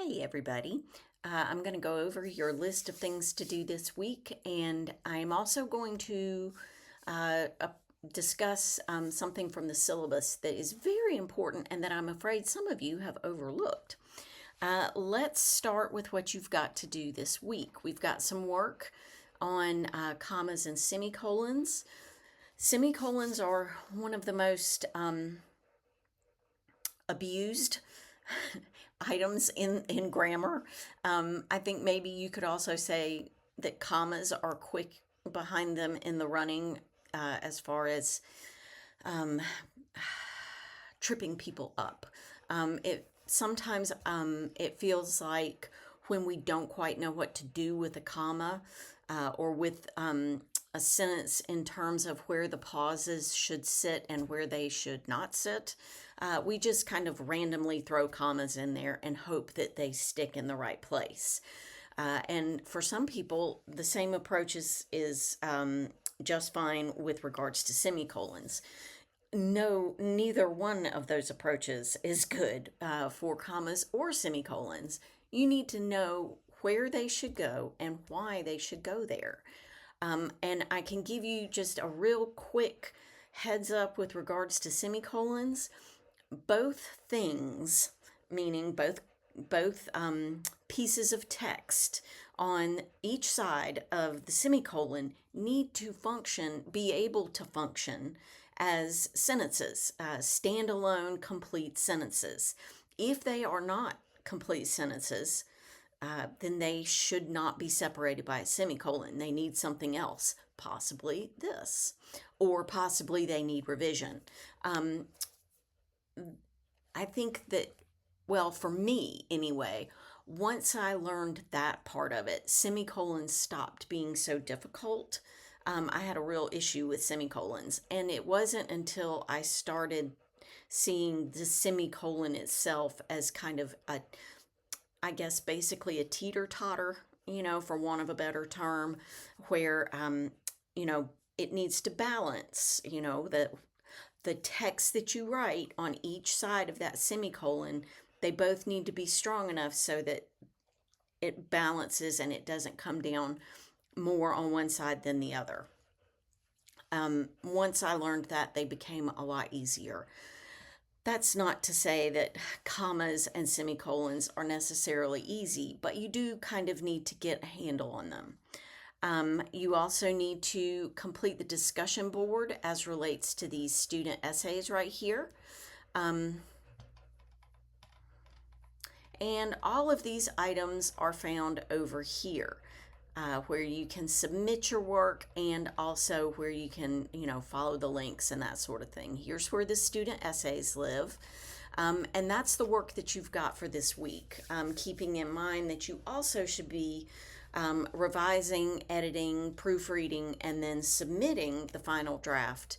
Hey everybody. I'm going to go over your list of things to do this week, and I'm also going to discuss something from the syllabus that is very important and that I'm afraid some of you have overlooked. Let's start with what you've got to do this week. We've got some work on commas and semicolons. Semicolons are one of the most abused items in grammar. I think maybe you could also say that commas are quick behind them in the running as far as um, tripping people up. It sometimes it feels like when we don't quite know what to do with a comma or with a sentence in terms of where the pauses should sit and where they should not sit. We just kind of randomly throw commas in there and hope that they stick in the right place. And for some people, the same approach is just fine with regards to semicolons. No, neither one of those approaches is good for commas or semicolons. You need to know where they should go and why they should go there. And I can give you just a real quick heads up with regards to semicolons. Both things, meaning both pieces of text on each side of the semicolon, need to be able to function as sentences, standalone complete sentences. If they are not complete sentences, then they should not be separated by a semicolon. They need something else, possibly this, or possibly they need revision. I think that, well, for me anyway, once I learned that part of it, semicolons stopped being so difficult. I had a real issue with semicolons, and it wasn't until I started seeing the semicolon itself as kind of I guess basically a teeter-totter, for want of a better term, where it needs to balance, the text that you write on each side of that semicolon, they both need to be strong enough so that it balances and it doesn't come down more on one side than the other. Once I learned that, they became a lot easier. That's not to say that commas and semicolons are necessarily easy, but you do kind of need to get a handle on them. You also need to complete the discussion board as relates to these student essays right here. And all of these items are found over here. Where you can submit your work and also where you can, follow the links and that sort of thing. Here's where the student essays live. And that's the work that you've got for this week. Keeping in mind that you also should be revising, editing, proofreading, and then submitting the final draft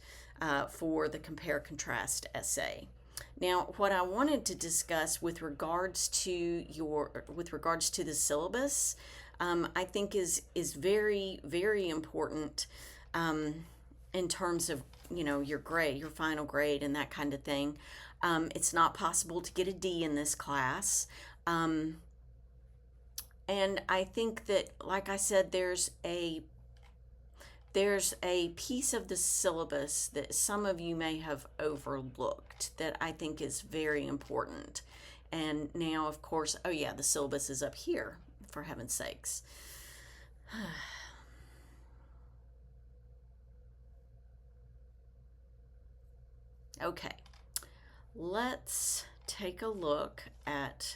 for the compare contrast essay. Now, what I wanted to discuss with regards to the syllabus, I think is very, very important in terms of your grade, your final grade, and that kind of thing. It's not possible to get a D in this class, and I think that, like I said, there's a piece of the syllabus that some of you may have overlooked that I think is very important. And now, of course, oh yeah, the syllabus is up here, for heaven's sakes. Okay, let's take a look at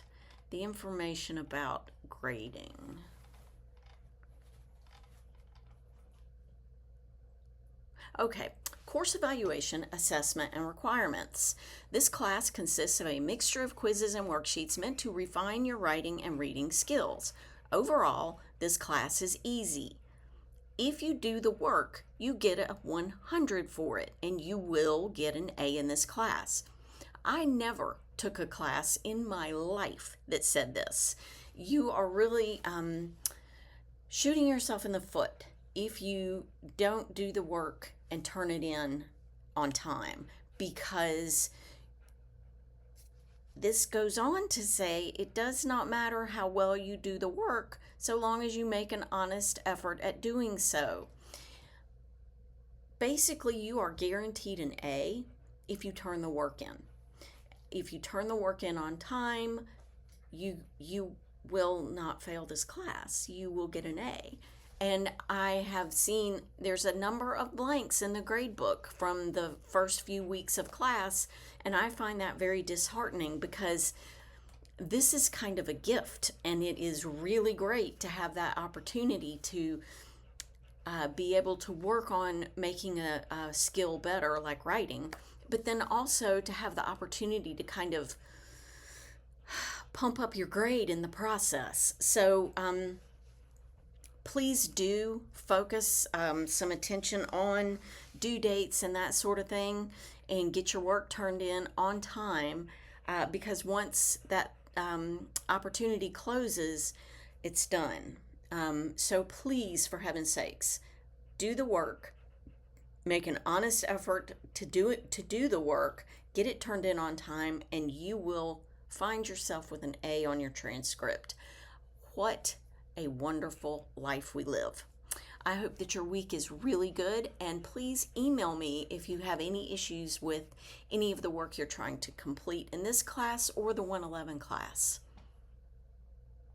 the information about grading. Okay, course evaluation, assessment, and requirements. This class consists of a mixture of quizzes and worksheets meant to refine your writing and reading skills. Overall, this class is easy. If you do the work, you get a 100 for it, and you will get an A in this class. I never took a class in my life that said this. You are really shooting yourself in the foot if you don't do the work and turn it in on time, because this goes on to say it does not matter how well you do the work so long as you make an honest effort at doing so. Basically, you are guaranteed an A if you turn the work in. If you turn the work in on time, you will not fail this class. You will get an A. And I have seen there's a number of blanks in the grade book from the first few weeks of class, and I find that very disheartening because this is kind of a gift, and it is really great to have that opportunity to be able to work on making a skill better, like writing, but then also to have the opportunity to kind of pump up your grade in the process. So please do focus some attention on due dates and that sort of thing, and get your work turned in on time, because once that opportunity closes, it's done. So please, for heaven's sakes, do the work, make an honest effort to do the work, get it turned in on time, and you will find yourself with an A on your transcript. What a wonderful life we live. I hope that your week is really good, and please email me if you have any issues with any of the work you're trying to complete in this class or the 111 class.